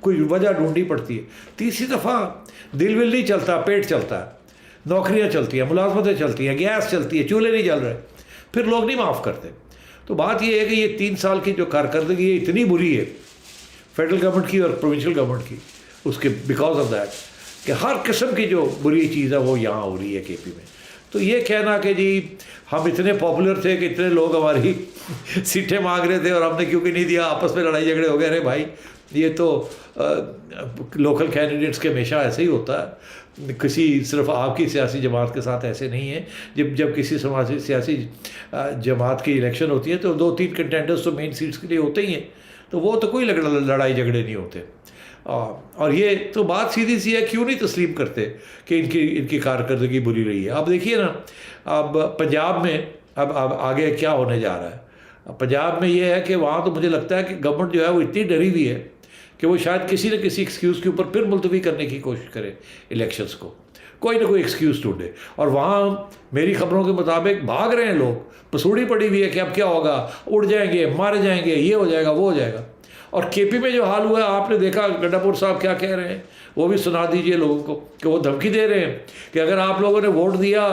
کوئی وجہ ڈھونڈنی پڑتی ہے. تیسری دفعہ دل ول نہیں چلتا, پیٹ چلتا ہے, نوکریاں چلتی ہیں, ملازمتیں چلتی ہیں, گیس چلتی ہے, چولہے نہیں جل رہے, پھر لوگ نہیں معاف کرتے. تو بات یہ ہے کہ یہ 3 سال کی جو کارکردگی ہے اتنی بری ہے فیڈرل گورنمنٹ کی اور پروونشل گورنمنٹ کی, اس کے بیکاز آف دیٹ کہ ہر قسم کی جو بری چیز ہے وہ یہاں ہو رہی ہے کے پی میں. تو یہ کہنا کہ جی ہم اتنے پاپولر تھے کہ اتنے لوگ ہماری سیٹیں مانگ رہے تھے اور ہم نے کیونکہ نہیں دیا, آپس میں لڑائی جھگڑے ہو گئے, ارے بھائی یہ تو لوکل کینڈیڈیٹس کے ہمیشہ ایسے ہی ہوتا ہے, کسی صرف آپ کی سیاسی جماعت کے ساتھ ایسے نہیں ہے. جب کسی سیاسی جماعت کی الیکشن ہوتی ہے تو 2-3 کنٹینڈرز تو مین سیٹس کے لیے ہوتے ہی ہیں, تو وہ تو کوئی لڑائی جھگڑے نہیں ہوتے. اور یہ تو بات سیدھی سی ہے, کیوں نہیں تسلیم کرتے کہ ان کی کارکردگی بری رہی ہے. اب دیکھیے نا, اب پنجاب میں اب آگے کیا ہونے جا رہا ہے. پنجاب میں یہ ہے کہ وہاں تو مجھے لگتا ہے کہ گورنمنٹ جو ہے وہ اتنی ڈری ہوئی ہے کہ وہ شاید کسی نہ کسی ایکسکیوز کے اوپر پھر ملتوی کرنے کی کوشش کرے الیکشنز کو, کوئی نہ کوئی ایکسکیوز ڈھونڈے. اور وہاں میری خبروں کے مطابق بھاگ رہے ہیں لوگ, پسوڑی پڑی ہوئی ہے کہ اب کیا ہوگا, اڑ جائیں گے, مارے جائیں گے, یہ ہو جائے گا, وہ ہو جائے گا. اور کے پی میں جو حال ہوا ہے آپ نے دیکھا, گڈھا صاحب کیا کہہ رہے ہیں, وہ بھی سنا دیجئے لوگوں کو کہ وہ دھمکی دے رہے ہیں کہ اگر آپ لوگوں نے ووٹ دیا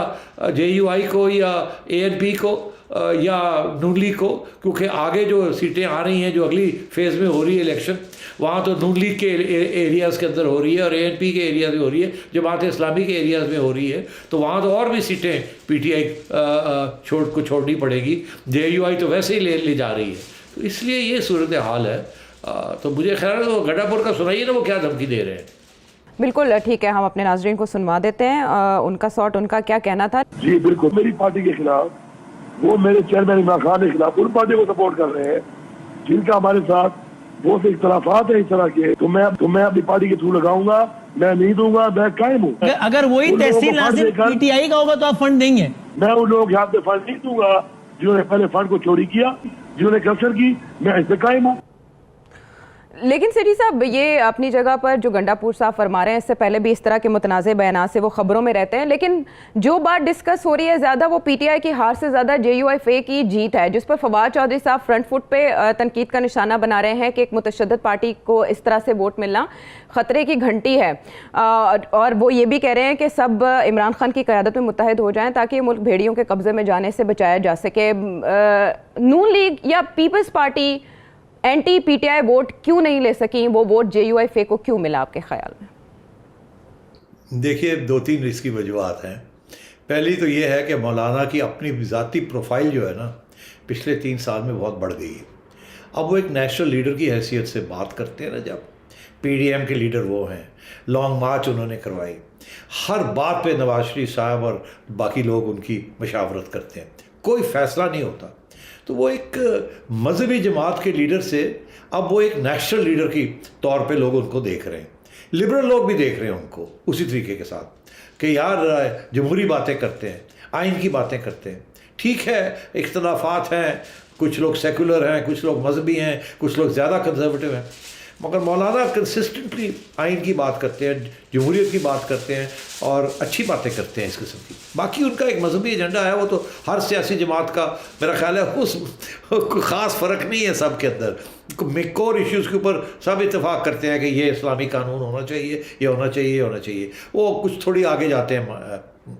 JUI کو یا ANP کو یا نون لیگ کو, کیونکہ آگے جو سیٹیں آ رہی ہیں جو اگلی فیز میں ہو رہی ہے الیکشن, وہاں تو نون لیگ کے ایریاز کے اندر ہو رہی ہے اور ANP کے ایریاز میں ہو رہی ہے, جماعت اسلامی کے ایریاز میں ہو رہی ہے, تو وہاں تو اور بھی سیٹیں PTI کو چھوڑنی پڑے گی. JUI تو ویسے ہی لے جا رہی ہے. تو اس لیے یہ صورتحال ہے. تو مجھے خیال ہے وہ گڈھا پور کا سنائیے نا وہ کیا دھمکی دے رہے ہیں. بالکل ٹھیک ہے, ہم اپنے ناظرین کو سنوا دیتے ہیں ان کا سوٹ, ان کا کیا کہنا تھا. جی بالکل, میری پارٹی کے خلاف, وہ میرے چیئرمین عمران خان کے خلاف ان پارٹی کو سپورٹ کر رہے ہیں جن کا ہمارے ساتھ بہت اختلافات ہیں اس طرح کے. تو میں اپنی پارٹی کے تھرو لگاؤں گا, میں نہیں دوں گا, میں قائم ہوں. اگر وہی تحصیل ناظر PTI کا ہوگا تو آپ فنڈ دیں گے؟ میں ان لوگوں کے ہاتھ میں فنڈ نہیں دوں گا جنہوں نے پہلے فنڈ کو چوری کیا, جنہوں نے کرپشن کی. میں اس پہ قائم ہوں. لیکن سیٹھی صاحب, یہ اپنی جگہ پر جو گنڈا پور صاحب فرما رہے ہیں, اس سے پہلے بھی اس طرح کے متنازع بیانات سے وہ خبروں میں رہتے ہیں, لیکن جو بات ڈسکس ہو رہی ہے زیادہ وہ PTI کی ہار سے زیادہ JUI کی جیت ہے, جس پر فواد چودھری صاحب فرنٹ فٹ پہ تنقید کا نشانہ بنا رہے ہیں کہ ایک متشدد پارٹی کو اس طرح سے ووٹ ملنا خطرے کی گھنٹی ہے. اور وہ یہ بھی کہہ رہے ہیں کہ سب عمران خان کی قیادت میں متحد ہو جائیں تاکہ ملک بھیڑیوں کے قبضے میں جانے سے بچایا جا سکے. نون لیگ یا Peoples Party anti PTI vote کیوں نہیں لے سکیں, وہ ووٹ JUI کو کیوں ملا آپ کے خیال میں؟ دیکھیے 2-3 اس کی وجوہات ہیں. پہلی تو یہ ہے کہ مولانا کی اپنی ذاتی پروفائل جو ہے نا پچھلے 3 سال میں بہت بڑھ گئی ہے. اب وہ ایک نیشنل لیڈر کی حیثیت سے بات کرتے ہیں نا, جب PDM کے لیڈر وہ ہیں, لانگ مارچ انہوں نے کروائی, ہر بات پہ نواز شریف صاحب اور باقی لوگ ان کی مشاورت کرتے ہیں, کوئی فیصلہ نہیں ہوتا. تو وہ ایک مذہبی جماعت کے لیڈر سے اب وہ ایک نیشنل لیڈر کی طور پہ لوگ ان کو دیکھ رہے ہیں. لبرل لوگ بھی دیکھ رہے ہیں ان کو اسی طریقے کے ساتھ کہ یار جمہوری باتیں کرتے ہیں, آئین کی باتیں کرتے ہیں. ٹھیک ہے اختلافات ہیں, کچھ لوگ سیکولر ہیں, کچھ لوگ مذہبی ہیں, کچھ لوگ زیادہ کنزرویٹو ہیں, مگر مولانا کنسسٹنٹلی آئین کی بات کرتے ہیں, جمہوریت کی بات کرتے ہیں اور اچھی باتیں کرتے ہیں اس قسم کی. باقی ان کا ایک مذہبی ایجنڈا ہے, وہ تو ہر سیاسی جماعت کا میرا خیال ہے اس کوئی خاص فرق نہیں ہے سب کے اندر. کور ایشوز کے اوپر سب اتفاق کرتے ہیں کہ یہ اسلامی قانون ہونا چاہیے, یہ ہونا چاہیے, یہ ہونا چاہیے. وہ کچھ تھوڑی آگے جاتے ہیں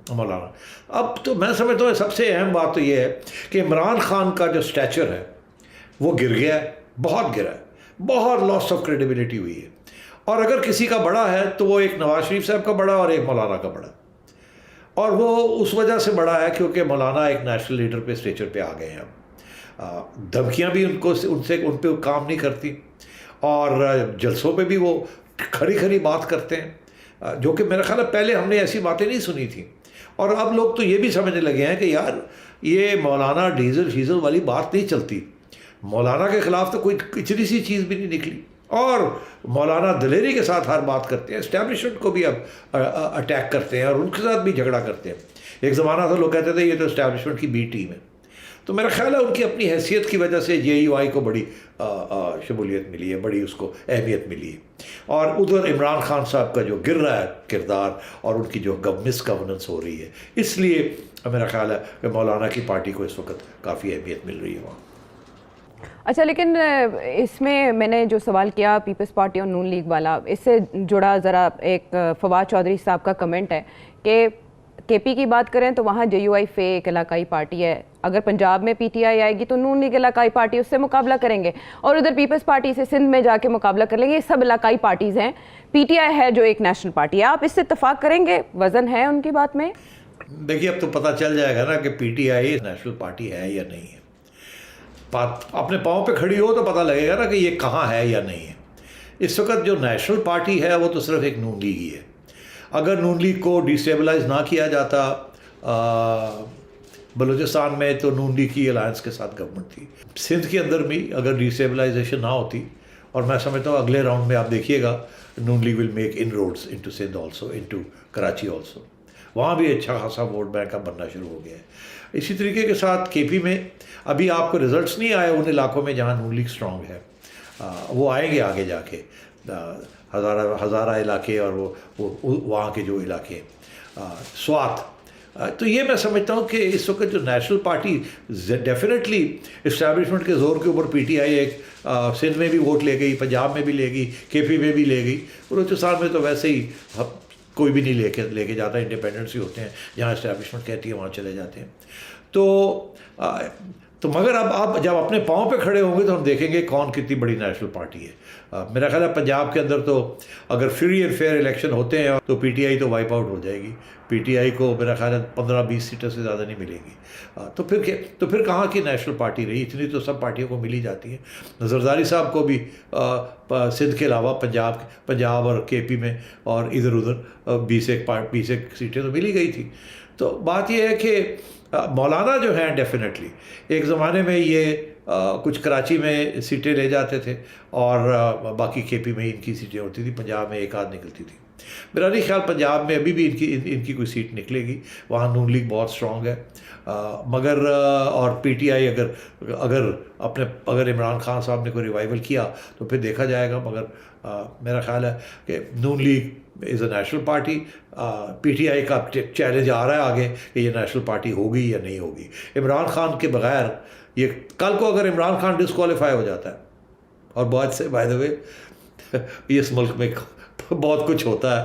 مولانا. اب تو میں سمجھتا ہوں سب سے اہم بات تو یہ ہے کہ عمران خان کا جو اسٹیچر ہے وہ گر گیا ہے, بہت گرا ہے, بہت لاس آف کریڈیبلٹی ہوئی ہے. اور اگر کسی کا بڑا ہے تو وہ ایک نواز شریف صاحب کا بڑا اور ایک مولانا کا بڑا, اور وہ اس وجہ سے بڑا ہے کیونکہ مولانا ایک نیشنل لیڈر پہ اسٹیچر پہ آ گئے ہیں. دھمکیاں بھی ان پہ کام نہیں کرتی, اور جلسوں پہ بھی وہ کھڑی بات کرتے ہیں, جو کہ میرا خیال ہے پہلے ہم نے ایسی باتیں نہیں سنی تھیں. اور اب لوگ تو یہ بھی سمجھنے لگے ہیں کہ یار یہ مولانا ڈیزل شیزل والی بات نہیں چلتی. مولانا کے خلاف تو کوئی کچری سی چیز بھی نہیں نکلی, اور مولانا دلیری کے ساتھ ہر بات کرتے ہیں, اسٹیبلشمنٹ کو بھی اب اٹیک کرتے ہیں اور ان کے ساتھ بھی جھگڑا کرتے ہیں. ایک زمانہ تھا لوگ کہتے تھے یہ تو اسٹیبلشمنٹ کی بی ٹیم ہے. تو میرا خیال ہے ان کی اپنی حیثیت کی وجہ سے JUI کو بڑی شمولیت ملی ہے, بڑی اس کو اہمیت ملی ہے. اور ادھر عمران خان صاحب کا جو گر رہا ہے کردار اور ان کی جو مس گورننس ہو رہی ہے, اس لیے میرا خیال ہے کہ مولانا کی پارٹی کو اس وقت کافی اہمیت مل رہی ہے وہاں. اچھا لیکن اس میں نے جو سوال کیا پیپلز پارٹی اور نون لیگ والا، اس سے جڑا ذرا ایک فواد چودھری صاحب کا کمنٹ ہے کہ کے پی کی بات کریں تو وہاں جے یو آئی فے ایک علاقائی پارٹی ہے، اگر پنجاب میں پی ٹی آئی آئے گی تو نون لیگ علاقائی پارٹی اس سے مقابلہ کریں گے، اور ادھر پیپلز پارٹی سے سندھ میں جا کے مقابلہ کر لیں گے. یہ سب علاقائی پارٹیز ہیں، پی ٹی آئی ہے جو ایک نیشنل پارٹی ہے. آپ اس سے اتفاق کریں گے؟ وزن ہے ان کی بات میں؟ دیکھیے اب تو پتہ چل جائے گا نا کہ پی ٹی آئی نیشنل پارٹی ہے یا نہیں ہے. اپنے پاؤں پہ کھڑی ہو تو پتہ لگے گا نا کہ یہ کہاں ہے یا نہیں ہے. اس وقت جو نیشنل پارٹی ہے وہ تو صرف ایک نون لیگ ہی ہے. اگر نون لیگ کو ڈیسٹیبلائز نہ کیا جاتا بلوچستان میں تو نون لیگ کی الائنس کے ساتھ گورنمنٹ تھی. سندھ کے اندر بھی اگر ڈیسٹیبلائزیشن نہ ہوتی، اور میں سمجھتا ہوں اگلے راؤنڈ میں آپ دیکھیے گا Noon League will make inroads into Sindh also, into Karachi also. وہاں بھی اچھا خاصا ووٹ بینک اب بننا شروع ہو گیا ہے. اسی طریقے کے ساتھ کے پی میں ابھی آپ کو رزلٹس نہیں آئے ان علاقوں میں جہاں نون لیگ اسٹرانگ ہے، وہ آئیں گے آگے جا کے. ہزارہ علاقے اور وہ وہاں کے جو علاقے سوات. تو یہ میں سمجھتا ہوں کہ اس وقت جو نیشنل پارٹی ڈیفینیٹلی اسٹیبلشمنٹ کے زور کے اوپر پی ٹی آئی ایک سندھ میں بھی ووٹ لے گئی، پنجاب میں بھی لے گئی، کے پی میں بھی لے گئی. بلوچستان میں تو ویسے ہی کوئی بھی نہیں لے کے جاتا، انڈیپینڈنس ہی ہوتے ہیں، جہاں اسٹیبلشمنٹ کہتی ہے وہاں چلے جاتے ہیں. تو مگر اب آپ جب اپنے پاؤں پہ کھڑے ہوں گے تو ہم دیکھیں گے کون کتنی بڑی نیشنل پارٹی ہے. میرا خیال ہے پنجاب کے اندر تو اگر فری اینڈ فیئر الیکشن ہوتے ہیں تو پی ٹی آئی تو وائپ آؤٹ ہو جائے گی. پی ٹی آئی کو میرا خیال ہے 15-20 سیٹوں سے زیادہ نہیں ملے گی. تو پھر کہاں کی نیشنل پارٹی رہی؟ اتنی تو سب پارٹیوں کو ملی جاتی ہے. زرداری صاحب کو بھی سندھ کے علاوہ پنجاب اور کے پی میں اور ادھر ادھر 20 سیٹیں تو ملی گئی تھی. تو بات یہ ہے کہ مولانا جو ہیں ڈیفینیٹلی ایک زمانے میں یہ کچھ کراچی میں سیٹیں لے جاتے تھے اور باقی کے پی میں ان کی سیٹیں ہوتی تھی، پنجاب میں ایک آدھ نکلتی تھی. میرا نہیں خیال پنجاب میں ابھی بھی ان کی کوئی سیٹ نکلے گی. وہاں نون لیگ بہت اسٹرانگ ہے. مگر اور پی ٹی آئی اگر عمران خان صاحب نے کوئی ریوائول کیا تو پھر دیکھا جائے گا. مگر میرا خیال ہے کہ Noon League is a national party. P T I کا چیلنج آ رہا ہے آگے کہ یہ نیشنل پارٹی ہوگی یا نہیں ہوگی. عمران خان کے بغیر یہ کل کو اگر عمران خان ڈسکوالیفائی ہو جاتا ہے، اور بہت سے بائی دا وے اس ملک میں بہت کچھ ہوتا ہے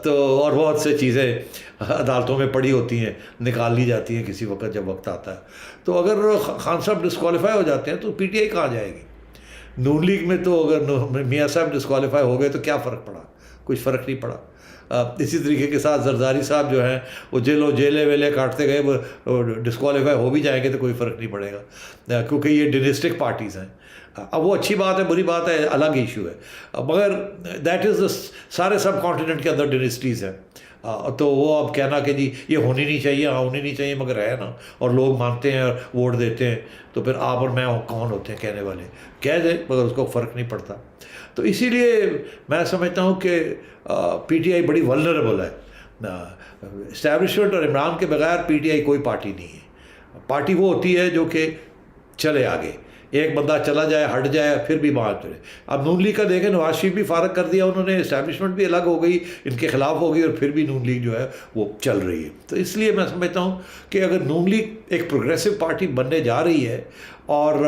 تو اور بہت سے چیزیں عدالتوں میں پڑی ہوتی ہیں، نکال لی جاتی ہیں کسی وقت جب وقت آتا ہے. تو اگر خان صاحب ڈسکوالیفائی ہو جاتے ہیں تو پی ٹی آئی کہاں جائے گی؟ نون لیگ میں تو اگر میاں صاحب ڈسکوالیفائی ہو گئے تو کیا فرق پڑا؟ کچھ فرق نہیں پڑا. اسی طریقے کے ساتھ زرداری صاحب جو ہیں وہ جیلے ویلے کاٹتے گئے، وہ ڈسکوالیفائی ہو بھی جائیں گے تو کوئی فرق نہیں پڑے گا، کیونکہ یہ ڈینسٹک پارٹیز ہیں. اب وہ اچھی بات ہے بری بات ہے الگ ایشو ہے، مگر دیٹ از سارے سب کانٹیننٹ کے اندر ڈینسٹیز ہیں. تو وہ اب کہنا کہ جی یہ ہونی نہیں چاہیے، ہونی نہیں چاہیے، مگر ہے نا، اور لوگ مانتے ہیں اور ووٹ دیتے ہیں، تو پھر آپ اور میں کون ہوتے ہیں کہنے والے؟ کہہ دیں مگر اس کو فرق نہیں پڑتا. تو اسی لیے میں سمجھتا ہوں کہ پی ٹی آئی بڑی ولنریبل ہے. اسٹیبلشمنٹ اور عمران کے بغیر پی ٹی آئی کوئی پارٹی نہیں ہے. پارٹی وہ ہوتی ہے جو کہ چلے آگے، ایک بندہ چلا جائے ہٹ جائے پھر بھی وہاں چلے. اب نون لیگ کا دیکھیں، نواز شریف بھی فارغ کر دیا انہوں نے، اسٹیبلشمنٹ بھی الگ ہو گئی، ان کے خلاف ہو گئی، اور پھر بھی نون لیگ جو ہے وہ چل رہی ہے. تو اس لیے میں سمجھتا ہوں کہ اگر نون لیگ ایک پروگریسو پارٹی بننے جا رہی ہے اور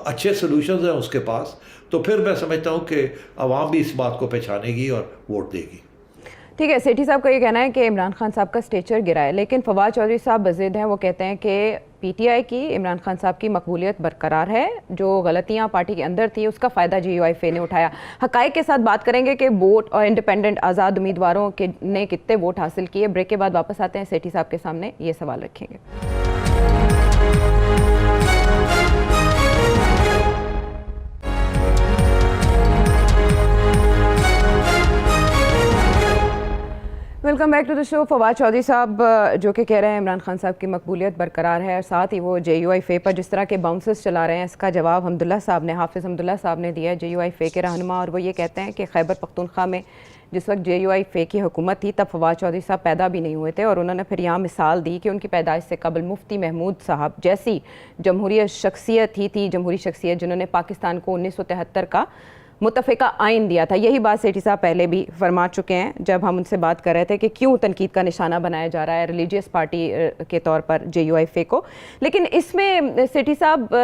اچھے سلوشنز ہیں اس کے پاس، تو پھر میں سمجھتا ہوں کہ عوام بھی اس بات کو پہچانے گی اور ووٹ دے گی. ٹھیک ہے، سیٹھی صاحب کا یہ کہنا ہے کہ عمران خان صاحب کا اسٹیچر گرا ہے، لیکن فواد چودھری صاحب بضد ہیں. وہ کہتے ہیں کہ پی ٹی آئی کی عمران خان صاحب کی مقبولیت برقرار ہے، جو غلطیاں پارٹی کے اندر تھیں اس کا فائدہ جے یو آئی فے نے اٹھایا. حقائق کے ساتھ بات کریں گے کہ ووٹ اور انڈیپینڈنٹ آزاد امیدواروں نے کتنے ووٹ حاصل کیے. بریک کے بعد واپس آتے ہیں، سیٹھی صاحب کے سامنے یہ سوال رکھیں گے. ویلکم بیک ٹو دا شو. فواد چودھری صاحب جو کہ کہہ رہے ہیں عمران خان صاحب کی مقبولیت برقرار ہے، اور ساتھ ہی وہ جے یو آئی فے پر جس طرح کے باؤنسز چلا رہے ہیں، اس کا جواب حافظ حمداللہ صاحب نے دیا ہے، جے یو آئی فے کے رہنما. اور وہ یہ کہتے ہیں کہ خیبر پختونخوا میں جس وقت جے یو آئی فے کی حکومت تھی تب فواد چودھری صاحب پیدا بھی نہیں ہوئے تھے، اور انہوں نے پھر یہاں مثال دی کہ ان کی پیدائش سے قبل مفتی محمود صاحب جیسی جمہوری شخصیت جنہوں نے پاکستان کو 1973 کا متفقہ آئین دیا تھا. یہی بات سیٹھی صاحب پہلے بھی فرما چکے ہیں جب ہم ان سے بات کر رہے تھے کہ کیوں تنقید کا نشانہ بنایا جا رہا ہے ریلیجیس پارٹی کے طور پر JUIF کو. لیکن اس میں سیٹھی صاحب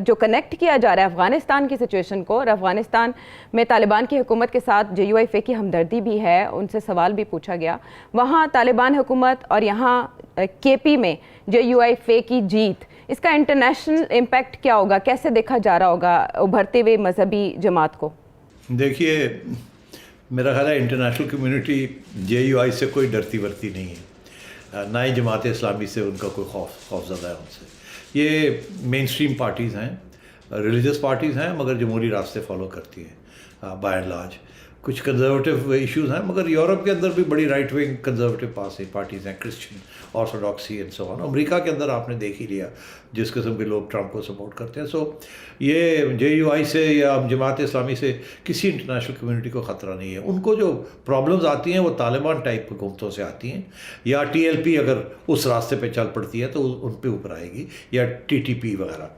جو کنیکٹ کیا جا رہا ہے افغانستان کی سچویشن کو، اور افغانستان میں طالبان کی حکومت کے ساتھ JUIF کی ہمدردی بھی ہے، ان سے سوال بھی پوچھا گیا. وہاں طالبان حکومت اور یہاں KP میں JUIF کی جیت، اس کا انٹرنیشنل امپیکٹ کیا ہوگا؟ کیسے دیکھا جا رہا ہوگا ابھرتے ہوئے مذہبی جماعت کو؟ دیکھیے، میرا خیال ہے انٹرنیشنل کمیونٹی JUI سے کوئی ڈرتی ورتی نہیں ہے، نہ ہی جماعت اسلامی سے ان کا کوئی خوف زدہ ہے ان سے. یہ مین اسٹریم پارٹیز ہیں، ریلیجس پارٹیز ہیں، مگر جمہوری راستے فالو کرتی ہیں بائی اینڈ لارج. کچھ کنزرویٹو ایشوز ہیں، مگر یورپ کے اندر بھی بڑی رائٹ ونگ کنزرویٹو پارٹیز ہیں، کرسچن آرتھوڈاکسی اینڈ سو آن. امریکہ کے اندر آپ نے دیکھ ہی لیا جس قسم کے لوگ ٹرمپ کو سپورٹ کرتے ہیں. سو یہ JUI سے یا جماعت اسلامی سے کسی انٹرنیشنل کمیونٹی کو خطرہ نہیں ہے. ان کو جو پرابلمز آتی ہیں وہ طالبان ٹائپ حکومتوں سے آتی ہیں، یا TLP اگر اس راستے پہ چل پڑتی ہے تو ان پہ اوپر آئے گی، یا TTP وغیرہ.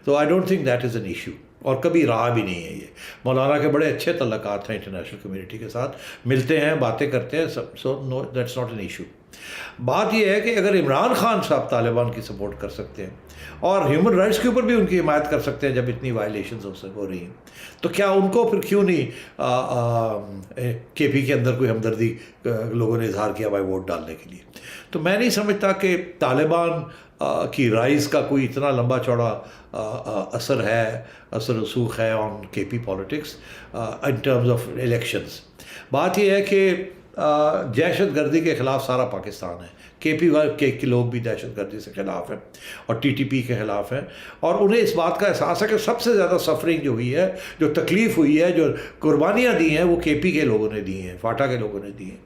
تو I don't think that is an issue, اور کبھی رہا بھی نہیں ہے. یہ مولانا کے بڑے اچھے تعلقات ہیں انٹرنیشنل کمیونٹی کے ساتھ، ملتے ہیں، باتیں کرتے ہیں، سو نو دیٹس ناٹ این ایشو. بات یہ ہے کہ اگر عمران خان صاحب طالبان کی سپورٹ کر سکتے ہیں اور ہیومن رائٹس کے اوپر بھی ان کی حمایت کر سکتے ہیں جب اتنی وائلیشنز ہو رہی ہیں، تو کیا ان کو پھر کیوں نہیں KP کے اندر کوئی ہمدردی لوگوں نے اظہار کیا بھائی ووٹ ڈالنے کے لیے؟ تو میں نہیں سمجھتا کہ طالبان کی رائز کا کوئی اتنا لمبا چوڑا اثر رسوخ ہے آن KP politics in terms of elections. بات یہ ہے کہ دہشت گردی کے خلاف سارا پاکستان ہے. KP کے لوگ بھی دہشت گردی سے خلاف ہیں اور TTP کے خلاف ہیں، اور انہیں اس بات کا احساس ہے کہ سب سے زیادہ سفرنگ جو ہوئی ہے، جو تکلیف ہوئی ہے، جو قربانیاں دی ہیں، وہ KP کے لوگوں نے دی ہیں، فاٹا کے لوگوں نے دی ہیں،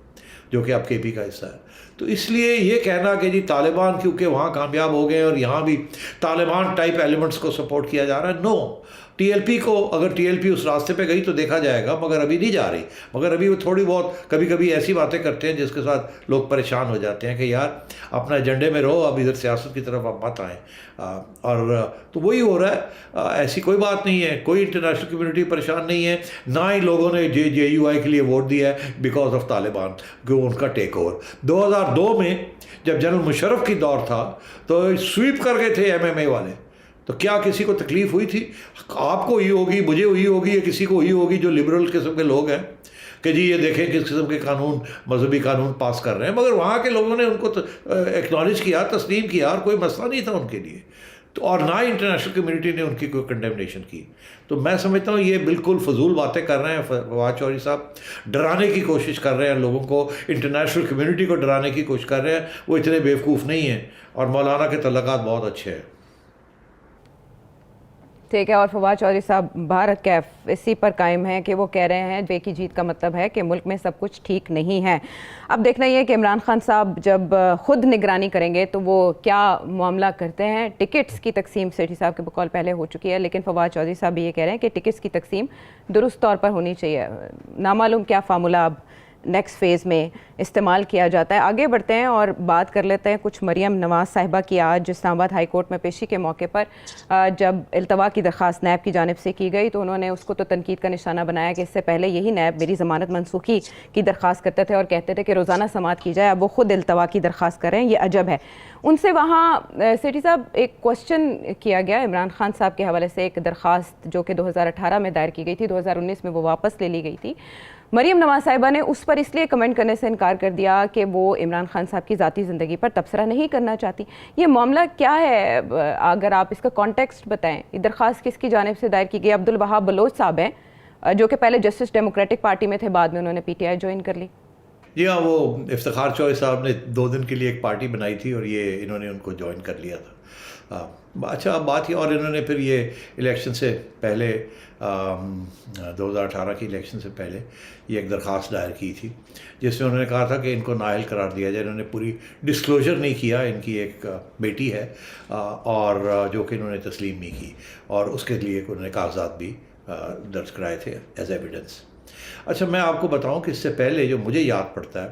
جو کہ اب KP کا حصہ ہے. تو اس لیے یہ کہنا کہ جی طالبان کیونکہ وہاں کامیاب ہو گئے اور یہاں بھی طالبان ٹائپ ایلیمنٹس کو سپورٹ کیا جا رہا ہے، نو. TLP کو اگر TLP اس راستے پہ گئی تو دیکھا جائے گا، مگر ابھی نہیں جا رہی. مگر ابھی وہ تھوڑی بہت کبھی کبھی ایسی باتیں کرتے ہیں جس کے ساتھ لوگ پریشان ہو جاتے ہیں کہ یار اپنا ایجنڈے میں رہو، اب ادھر سیاست کی طرف آپ مت آئیں. اور تو وہی ہو رہا ہے. ایسی کوئی بات نہیں ہے، کوئی انٹرنیشنل کمیونٹی پریشان نہیں ہے، نہ ہی لوگوں نے JUI کے لیے ووٹ دیا ہے بیکاز آف طالبان کہ ان کا ٹیک اوور. 2002 میں جب جنرل مشرف کی دور تھا تو سویپ کر گئے تھے MMA والے. تو کیا کسی کو تکلیف ہوئی تھی؟ آپ کو ہوئی ہوگی، مجھے ہوئی ہوگی، یا کسی کو ہوئی ہوگی جو لبرل قسم کے لوگ ہیں کہ جی یہ دیکھیں کس قسم کے قانون، مذہبی قانون پاس کر رہے ہیں. مگر وہاں کے لوگوں نے ان کو ایکنالج کیا، تسلیم کیا، اور کوئی مسئلہ نہیں تھا ان کے لیے. تو اور نہ ہی انٹرنیشنل کمیونٹی نے ان کی کوئی کنڈیمنیشن کی. تو میں سمجھتا ہوں یہ بالکل فضول باتیں کر رہے ہیں فواد چودھری صاحب، ڈرانے کی کوشش کر رہے ہیں لوگوں کو، انٹرنیشنل کمیونٹی کو ڈرانے کی کوشش کر رہے ہیں. وہ اتنے بیوقوف نہیں ہیں، اور مولانا کے تعلقات بہت اچھے ہیں. ٹھیک ہے. اور فواد چودھری صاحب بھارت کیف اسی پر قائم ہیں کہ وہ کہہ رہے ہیں JUIF کی جیت کا مطلب ہے کہ ملک میں سب کچھ ٹھیک نہیں ہے. اب دیکھنا یہ ہے کہ عمران خان صاحب جب خود نگرانی کریں گے تو وہ کیا معاملہ کرتے ہیں. ٹکٹس کی تقسیم سیٹھی صاحب کے بقول پہلے ہو چکی ہے، لیکن فواد چودھری صاحب بھی یہ کہہ رہے ہیں کہ ٹکٹس کی تقسیم درست طور پر ہونی چاہیے. نامعلوم کیا فارمولہ اب نیکسٹ فیز میں استعمال کیا جاتا ہے. آگے بڑھتے ہیں اور بات کر لیتے ہیں کچھ مریم نواز صاحبہ کی. آج اسلام آباد ہائی کورٹ میں پیشی کے موقع پر جب التوا کی درخواست نیب کی جانب سے کی گئی تو انہوں نے اس کو تو تنقید کا نشانہ بنایا کہ اس سے پہلے یہی نیب میری ضمانت منسوخی کی درخواست کرتے تھے اور کہتے تھے کہ روزانہ سماعت کی جائے، اب وہ خود التوا کی درخواست کر رہے ہیں. یہ عجب ہے. ان سے وہاں سیٹھی صاحب ایک کوشچن کیا گیا عمران خان صاحب کے حوالے سے، ایک درخواست جو کہ 2018 میں دائر کی گئی تھی، 2019 میں وہ واپس لے لی گئی تھی. مریم نواز صاحبہ نے اس پر اس لیے کمنٹ کرنے سے انکار کر دیا کہ وہ عمران خان صاحب کی ذاتی زندگی پر تبصرہ نہیں کرنا چاہتی. یہ معاملہ کیا ہے؟ اگر آپ اس کا کانٹیکسٹ بتائیں. یہ درخواست کس کی جانب سے دائر کی گئی؟ عبدالوہاب بلوچ صاحب ہیں جو کہ پہلے جسٹس ڈیموکریٹک پارٹی میں تھے، بعد میں انہوں نے PTI جوائن کر لی. جی ہاں، وہ افتخار چوہدری صاحب نے 2 دن کے لیے ایک پارٹی بنائی تھی اور یہ انہوں نے ان کو جوائن کر لیا تھا. اچھا بات یہ، اور انہوں نے پھر یہ الیکشن سے پہلے 2018 کی الیکشن سے پہلے یہ ایک درخواست دائر کی تھی جس میں انہوں نے کہا تھا کہ ان کو نااہل قرار دیا جائے. انہوں نے پوری ڈسکلوجر نہیں کیا. ان کی ایک بیٹی ہے اور جو کہ انہوں نے تسلیم نہیں کی، اور اس کے لیے انہوں نے کاغذات بھی درج کرائے تھے ایز ایویڈنس. اچھا میں آپ کو بتاؤں کہ اس سے پہلے جو مجھے یاد پڑتا ہے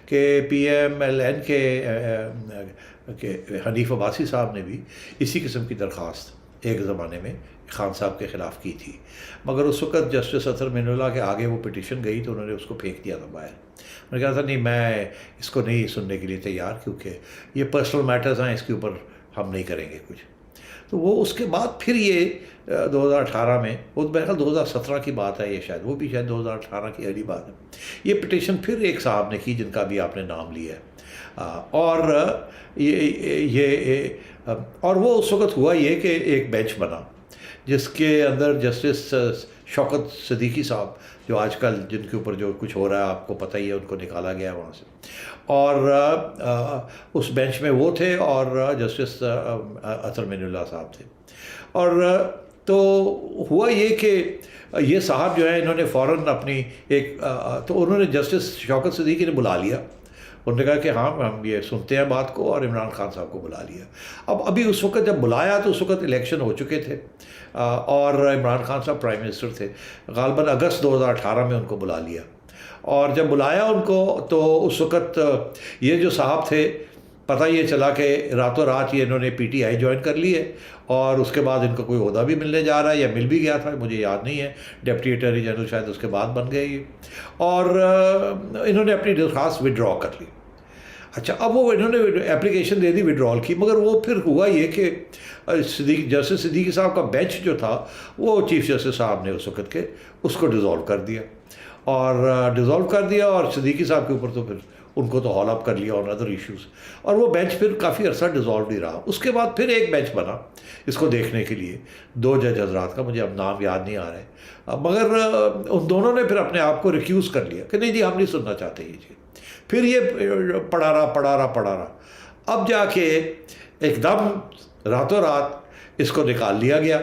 کہ PMLN کے حنیف عباسی صاحب نے بھی اسی قسم کی درخواست ایک زمانے میں خان صاحب کے خلاف کی تھی، مگر اس وقت جسٹس اطہر معین اللہ کے آگے وہ پٹیشن گئی تو انہوں نے اس کو پھینک دیا تھا باہر. انہوں نے کہا تھا نہیں میں اس کو نہیں سننے کے لیے تیار، کیونکہ یہ پرسنل میٹرز ہیں، اس کے اوپر ہم نہیں کریں گے کچھ. تو وہ اس کے بعد پھر یہ 2018 میں، وہ میرے خیال 2017 کی بات ہے، یہ شاید وہ بھی شاید 2018 کی اگلی بات ہے، یہ پٹیشن پھر ایک صاحب نے کی جن کا بھی آپ نے نام لیا ہے. اور اور وہ اس وقت ہوا یہ کہ ایک بینچ بنا جس کے اندر جسٹس شوکت صدیقی صاحب، جو آج کل جن کے اوپر جو کچھ ہو رہا ہے آپ کو پتہ ہی ہے، ان کو نکالا گیا وہاں سے، اور اس بینچ میں وہ تھے اور جسٹس اطہر معین اللہ صاحب تھے. اور تو ہوا یہ کہ یہ صاحب جو ہے انہوں نے فوراً اپنی ایک تو انہوں نے جسٹس شوکت صدیقی نے بلا لیا. انہوں نے کہا کہ ہاں ہم یہ سنتے ہیں بات کو، اور عمران خان صاحب کو بلا لیا. ابھی اس وقت جب بلایا تو اس وقت الیکشن ہو چکے تھے اور عمران خان صاحب پرائم منسٹر تھے. غالباً اگست 2018 میں ان کو بلا لیا، اور جب بلایا ان کو تو اس وقت یہ جو صاحب تھے پتہ یہ چلا کہ راتوں رات یہ انہوں نے پی ٹی آئی جوائن کر لی ہے، اور اس کے بعد ان کو کوئی عہدہ بھی ملنے جا رہا ہے یا مل بھی گیا تھا، مجھے یاد نہیں ہے، ڈپٹی اٹارنی جنرل شاید اس کے بعد بن گئے یہ، اور انہوں نے اپنی درخواست وڈرا کر لی. اچھا اب وہ انہوں نے اپلیکیشن دے دی وڈرال کی، مگر وہ پھر ہوا یہ کہ جسٹس صدیقی صاحب کا بینچ جو تھا وہ چیف جسٹس صاحب نے اس وقت کے اس کو ڈیزالو کر دیا، اور صدیقی صاحب کے اوپر تو پھر ان کو تو ہال اپ کر لیا آن ادر ایشوز، اور وہ بینچ پھر کافی عرصہ ڈیزالو نہیں رہا. اس کے بعد پھر ایک بینچ بنا اس کو دیکھنے کے لیے، 2 جج حضرات کا، مجھے اب نام یاد نہیں آ رہے، مگر ان دونوں نے پھر اپنے آپ کو ریکیوز کر لیا کہ نہیں جی ہم نہیں سننا چاہتے یہ چیز. پھر یہ پڑھا رہا. اب جا کے ایک دم راتوں رات اس کو نکال لیا گیا،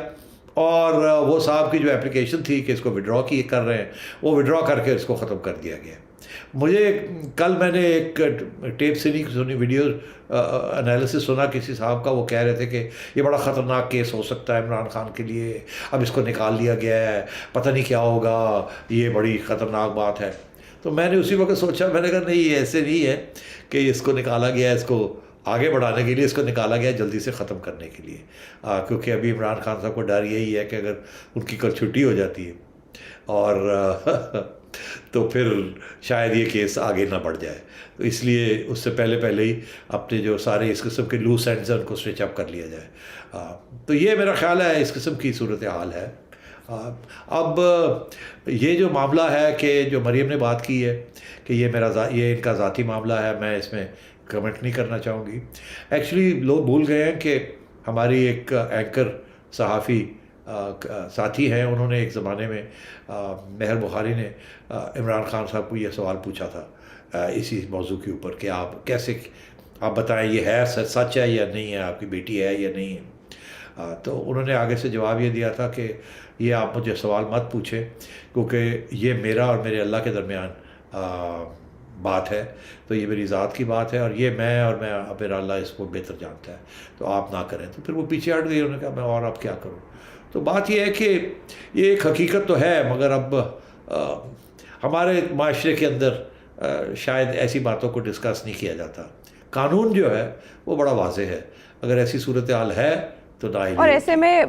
اور وہ صاحب کی جو اپلیکیشن تھی کہ اس کو وڈرا کر رہے ہیں، وہ وڈرا کر کے اس کو ختم کر دیا گیا. مجھے کل میں نے ایک ٹیپ سنی ویڈیو انالیسس سنا کسی صاحب کا، وہ کہہ رہے تھے کہ یہ بڑا خطرناک کیس ہو سکتا ہے عمران خان کے لیے، اب اس کو نکال لیا گیا ہے، پتہ نہیں کیا ہوگا، یہ بڑی خطرناک بات ہے. تو میں نے اسی وقت سوچا، میں نے کہا نہیں یہ ایسے نہیں ہے کہ اس کو نکالا گیا، اس کو آگے بڑھانے کے لیے اس کو نکالا گیا جلدی سے ختم کرنے کے لیے، کیونکہ ابھی عمران خان صاحب کو ڈر یہی ہے کہ اگر ان کی کل چھٹی ہو جاتی ہے اور تو پھر شاید یہ کیس آگے نہ بڑھ جائے، تو اس لیے اس سے پہلے ہی اپنے جو سارے اس قسم کے لوس اینڈز ہیں ان کو اسٹریچ اپ کر لیا جائے. تو یہ میرا خیال ہے اس قسم کی صورتحال ہے. اب یہ جو معاملہ ہے کہ جو مریم نے بات کی ہے کہ یہ ان کا ذاتی معاملہ ہے، میں اس میں کمنٹ نہیں کرنا چاہوں گی. ایکچولی لوگ بھول گئے ہیں کہ ہماری ایک اینکر صحافی ساتھی ہیں، انہوں نے ایک زمانے میں مہر بخاری نے عمران خان صاحب کو یہ سوال پوچھا تھا اسی موضوع کے اوپر کہ آپ بتائیں یہ ہے سچ ہے یا نہیں ہے، آپ کی بیٹی ہے یا نہیں ہے. تو انہوں نے آگے سے جواب یہ دیا تھا کہ یہ آپ مجھے سوال مت پوچھیں، کیونکہ یہ میرا اور میرے اللہ کے درمیان بات ہے، تو یہ میری ذات کی بات ہے، اور یہ میں میرا اللہ اس کو بہتر جانتا ہے، تو آپ نہ کریں. تو پھر وہ پیچھے ہٹ گئی، انہوں نے کہا میں اور اب کیا کروں. تو بات یہ ہے کہ یہ ایک حقیقت تو ہے، مگر اب ہمارے معاشرے کے اندر شاید ایسی باتوں کو ڈسکس نہیں کیا جاتا. قانون جو ہے وہ بڑا واضح ہے، اگر ایسی صورتحال ہے تو اور ایسے میں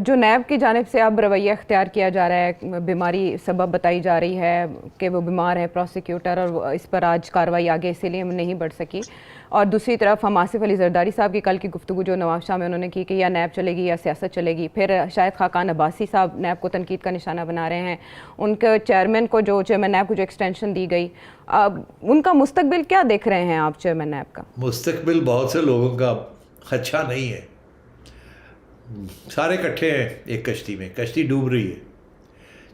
جو نیب کی جانب سے اب رویہ اختیار کیا جا رہا ہے، بیماری سبب بتائی جا رہی ہے کہ وہ بیمار ہے پروسیکیوٹر، اور اس پر آج کارروائی آگے اسی لیے نہیں بڑھ سکی. اور دوسری طرف ہم آصف علی زرداری صاحب کی کل کی گفتگو جو نواب شاہ میں انہوں نے کی کہ یا نیب چلے گی یا سیاست چلے گی. پھر شاہد خاقان عباسی صاحب نیب کو تنقید کا نشانہ بنا رہے ہیں، ان کے چیئرمین نیب کو جو ایکسٹینشن دی گئی، ان کا مستقبل کیا دیکھ رہے ہیں آپ چیئرمین نیب کا؟ مستقبل بہت سے لوگوں کا اچھا نہیں ہے، سارے کٹھے ہیں ایک کشتی میں، کشتی ڈوب رہی ہے.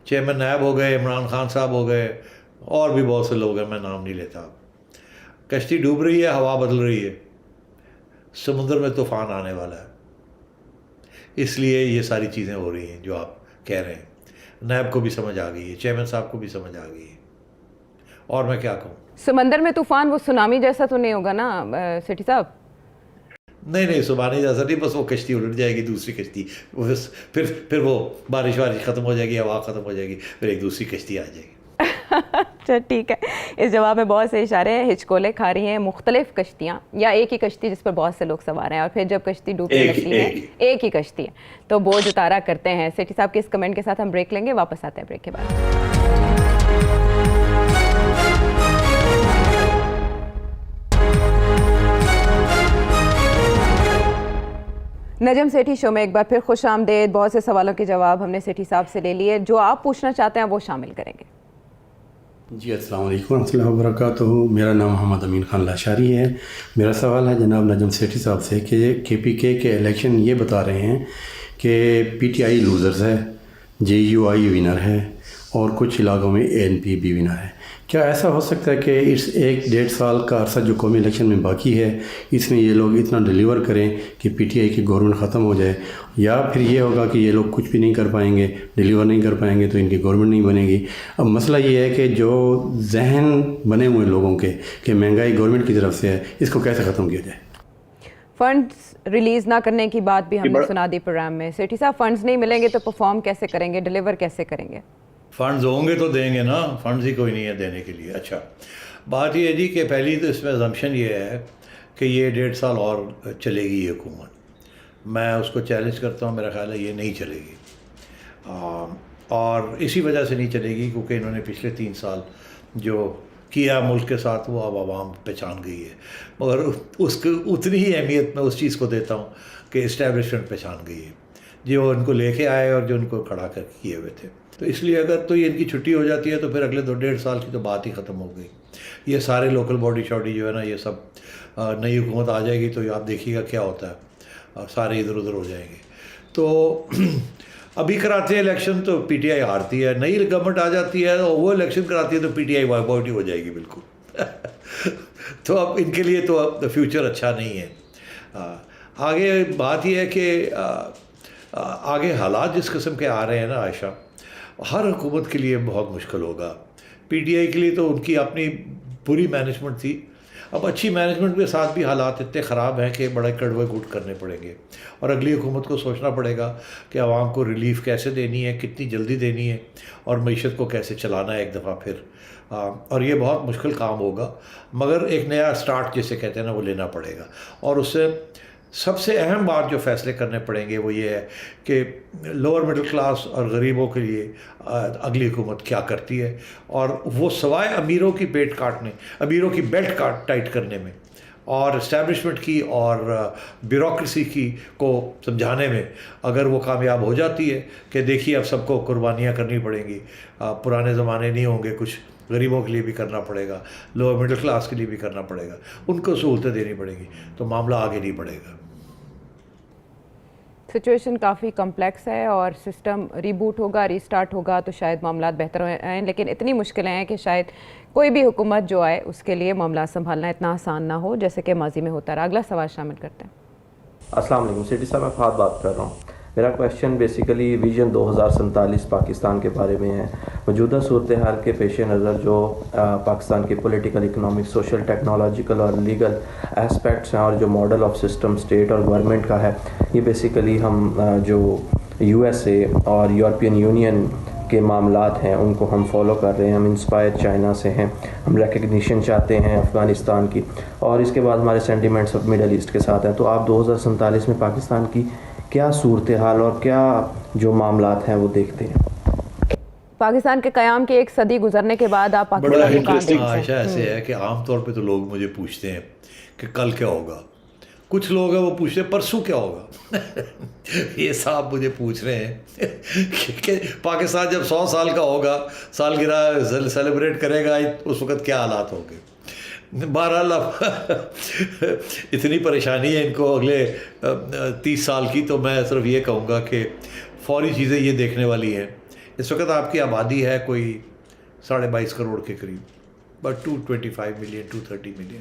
چیئرمین نیب ہو گئے، عمران خان صاحب ہو گئے، اور بھی بہت سے لوگ ہیں، میں نام نہیں لیتا. کشتی ڈوب رہی ہے، ہوا بدل رہی ہے، سمندر میں طوفان آنے والا ہے، اس لیے یہ ساری چیزیں ہو رہی ہیں جو آپ کہہ رہے ہیں. نیب کو بھی سمجھ آ گئی ہے، چیئرمین صاحب کو بھی سمجھ آ گئی ہے، اور میں کیا کہوں. سمندر میں طوفان وہ سونامی جیسا تو نہیں ہوگا نا سیٹھی صاحب؟ نہیں سبحانی جیسا نہیں، بس وہ کشتی الٹ جائے گی، دوسری کشتی پھر وہ بارش ختم ہو جائے گی، ہوا ختم ہو جائے گی، پھر ایک دوسری کشتی آ جائے گی. اچھا ٹھیک ہے. اس جواب میں بہت سے اشارے ہیں. ہچکولے کھا رہی ہیں مختلف کشتیاں یا ایک ہی کشتی جس پر بہت سے لوگ سوار ہیں, اور پھر جب کشتی ڈوبنے لگتی ہے ایک ہی کشتی ہے تو بوجھ اتارا کرتے ہیں. سیٹھی صاحب کے اس کمنٹ کے ساتھ ہم بریک لیں گے, واپس آتے ہیں بریک کے بعد. نجم سیٹھی شو میں ایک بار پھر خوش آمدید. بہت سے سوالوں کے جواب ہم نے سیٹھی صاحب سے لے لیے. جو آپ پوچھنا چاہتے ہیں وہ شامل کریں گے. جی السلام علیکم ورحمۃ اللہ وبرکاتہ. میرا نام محمد امین خان لاشاری ہے. میرا سوال ہے جناب نجم سیٹھی صاحب سے کہ KPK کے الیکشن یہ بتا رہے ہیں کہ PTI لوزرز ہے, JUI ونر ہے اور کچھ علاقوں میں ANP بھی ونر ہے. کیا ایسا ہو سکتا ہے کہ اس 1-1.5 سال کا عرصہ جو قومی الیکشن میں باقی ہے اس میں یہ لوگ اتنا ڈیلیور کریں کہ PTI کی گورنمنٹ ختم ہو جائے, یا پھر یہ ہوگا کہ یہ لوگ کچھ بھی نہیں کر پائیں گے, ڈیلیور نہیں کر پائیں گے تو ان کی گورنمنٹ نہیں بنے گی؟ اب مسئلہ یہ ہے کہ جو ذہن بنے ہوئے لوگوں کے کہ مہنگائی گورنمنٹ کی طرف سے ہے, اس کو کیسے ختم کیا جائے؟ فنڈز ریلیز نہ کرنے کی بات بھی ہم نے سنا دی پروگرام میں. سیٹھی صاحب فنڈز نہیں ملیں گے تو پرفارم کیسے کریں گے, ڈیلیور کیسے کریں گے؟ فنڈز ہوں گے تو دیں گے نا, فنڈز ہی کوئی نہیں ہے دینے کے لیے. اچھا بات یہ ہے جی کہ پہلی تو اس میں assumption یہ ہے کہ یہ 1.5 سال اور چلے گی یہ حکومت. میں اس کو چیلنج کرتا ہوں, میرا خیال ہے یہ نہیں چلے گی, اور اسی وجہ سے نہیں چلے گی کیونکہ انہوں نے پچھلے 3 سال جو کیا ملک کے ساتھ وہ اب عوام پہچان گئی ہے. مگر اس کو اتنی ہی اہمیت میں اس چیز کو دیتا ہوں کہ اسٹیبلشمنٹ پہچان گئی ہے, جو ان کو لے کے آئے اور جو ان کو کھڑا کر کیے ہوئے تھے. تو اس لیے اگر تو یہ ان کی چھٹی ہو جاتی ہے تو پھر اگلے 2-1.5 سال کی تو بات ہی ختم ہو گئی. یہ سارے لوکل باڈی شاڈی جو ہے نا یہ سب نئی حکومت آ جائے گی تو آپ دیکھیے گا کیا ہوتا ہے, سارے ادھر ادھر ہو جائیں گے. تو ابھی کراتے ہیں الیکشن تو PTI ہارتی ہے, نئی گورنمنٹ آ جاتی ہے اور وہ الیکشن کراتی ہے تو PTI وائپ آؤٹ ہی ہو جائے گی بالکل. تو اب ان کے لیے تو اب فیوچر اچھا نہیں ہے. آگے بات یہ ہے کہ آگے حالات جس قسم کے آ رہے ہیں نا عائشہ, ہر حکومت کے لیے بہت مشکل ہوگا. PTI کے لیے تو ان کی اپنی بری مینجمنٹ تھی, اب اچھی مینجمنٹ کے ساتھ بھی حالات اتنے خراب ہیں کہ بڑے کڑوے گھوٹ کرنے پڑیں گے, اور اگلی حکومت کو سوچنا پڑے گا کہ عوام کو ریلیف کیسے دینی ہے, کتنی جلدی دینی ہے, اور معیشت کو کیسے چلانا ہے ایک دفعہ پھر. اور یہ بہت مشکل کام ہوگا, مگر ایک نیا سٹارٹ جسے کہتے ہیں نا وہ لینا پڑے گا. اور اس سے سب سے اہم بات جو فیصلے کرنے پڑیں گے وہ یہ ہے کہ لوور مڈل کلاس اور غریبوں کے لیے اگلی حکومت کیا کرتی ہے, اور وہ سوائے امیروں کی پیٹ کاٹنے, امیروں کی بیلٹ ٹائٹ کرنے میں اور اسٹیبلشمنٹ کی اور بیوروکریسی کی کو سمجھانے میں اگر وہ کامیاب ہو جاتی ہے کہ دیکھیے اب سب کو قربانیاں کرنی پڑیں گی, پرانے زمانے نہیں ہوں گے, کچھ غریبوں کے لیے بھی کرنا پڑے گا, لوور مڈل کلاس کے لیے بھی کرنا پڑے گا, ان کو سہولتیں دینی پڑیں گی, تو معاملہ آگے نہیں بڑھے گا. سچویشن کافی کمپلیکس ہے اور سسٹم ریبوٹ ہوگا, ریسٹارٹ ہوگا تو شاید معاملات بہتر ہو جائیں, لیکن اتنی مشکلیں ہیں کہ شاید کوئی بھی حکومت جو آئے اس کے لیے معاملات سنبھالنا اتنا آسان نہ ہو جیسے کہ ماضی میں ہوتا رہا. اگلا سوال شامل کرتے ہیں. السلام علیکم سیٹھی صاحب, میں فہد بات کر رہا ہوں. میرا کویشچن بیسیکلی ویژن 2047 پاکستان کے بارے میں ہے. موجودہ صورتحال کے پیش نظر جو پاکستان کے پولیٹیکل, اکنامک, سوشل, ٹیکنالوجیکل اور لیگل اسپیکٹس ہیں, اور جو ماڈل آف سسٹم اسٹیٹ اور گورنمنٹ کا ہے, یہ بیسیکلی ہم جو USA اور یورپین یونین کے معاملات ہیں ان کو ہم فالو کر رہے ہیں. ہم انسپائر چائنا سے ہیں, ہم ریکگنیشن چاہتے ہیں افغانستان کی, اور اس کے بعد ہمارے سینٹیمنٹس آف مڈل ایسٹ کے ساتھ ہیں. تو آپ 2047 میں پاکستان کی کیا صورتحال اور کیا جو معاملات ہیں وہ دیکھتے ہیں؟ پاکستان کے قیام کے 1 صدی گزرنے کے بعد آپ بڑا پاکستان کو کہاں انٹرسٹنگ دیکھتے ہیں؟ عائشہ ایسے ہے کہ عام طور پہ تو لوگ مجھے پوچھتے ہیں کہ کل کیا ہوگا, کچھ لوگ ہیں وہ پوچھتے ہیں پرسوں کیا ہوگا. یہ صاحب مجھے پوچھ رہے ہیں کہ پاکستان جب 100 سال کا ہوگا, سالگرہ سیلیبریٹ کرے گا, اس وقت کیا حالات ہوں گے. بہرحال اتنی پریشانی ہے ان کو اگلے 30 سال کی, تو میں صرف یہ کہوں گا کہ فوری چیزیں یہ دیکھنے والی ہیں. اس وقت آپ کی آبادی ہے کوئی 22.5 کروڑ کے قریب, بٹ 225 ملین 230 ملین,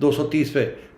230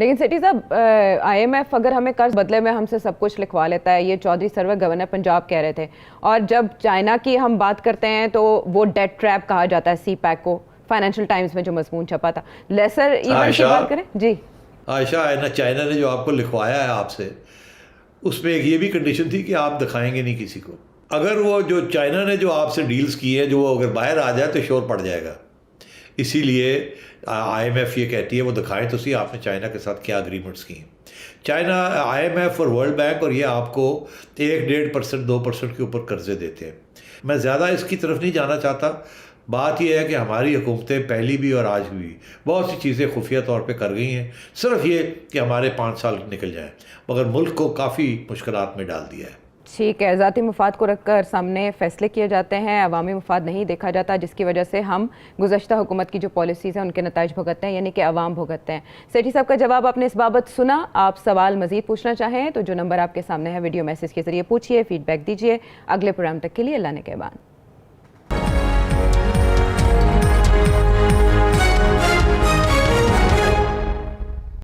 لیکن سیٹھی صاحب IMF اگر ہمیں قرض بدلے میں ہم سے سب کچھ لکھوا لیتا ہے, یہ چودھری سرور گورنر پنجاب کہہ رہے تھے, اور جب چائنا کی ہم بات کرتے ہیں تو وہ ڈیٹ ٹریپ کہا جاتا ہے سی پیک کو, فائنینشیل ٹائمز میں جو مضمون چھپا تھا, لیسر ایونٹ کی بات کریں. جی عائشہ, چائنا نے جو آپ کو لکھوایا ہے آپ سے, اس میں ایک یہ بھی کنڈیشن تھی کہ آپ دکھائیں گے نہیں کسی کو. اگر وہ جو چائنا نے جو آپ سے ڈیلز کی ہے, جو وہ اگر باہر آ جائے تو شور پڑ جائے گا. اسی لیے IMF یہ کہتی ہے وہ دکھائیں تو سی آپ نے چائنا کے ساتھ کیا اگریمنٹس کی ہیں. چائنا, IMF اور ورلڈ بینک اور یہ آپ کو 1-1.5%, 2% کے اوپر قرضے دیتے ہیں. میں زیادہ اس کی طرف نہیں جانا چاہتا. بات یہ ہے کہ ہماری حکومتیں پہلی بھی اور آج بھی بہت سی چیزیں خفیہ طور پہ کر گئی ہیں, صرف یہ کہ ہمارے 5 سال نکل جائیں, مگر ملک کو کافی مشکلات میں ڈال دیا ہے. ٹھیک ہے, ذاتی مفاد کو رکھ کر سامنے فیصلے کیے جاتے ہیں, عوامی مفاد نہیں دیکھا جاتا, جس کی وجہ سے ہم گزشتہ حکومت کی جو پالیسیز ہیں ان کے نتائج بھگتتے ہیں, یعنی کہ عوام بھگتتے ہیں. سیٹھی صاحب کا جواب آپ نے اس بابت سنا. آپ سوال مزید پوچھنا چاہیں تو جو نمبر آپ کے سامنے ہے ویڈیو میسیج کے ذریعے پوچھیے, فیڈ بیک دیجیے. اگلے پروگرام تک کے لیے اللہ نے کے بعد.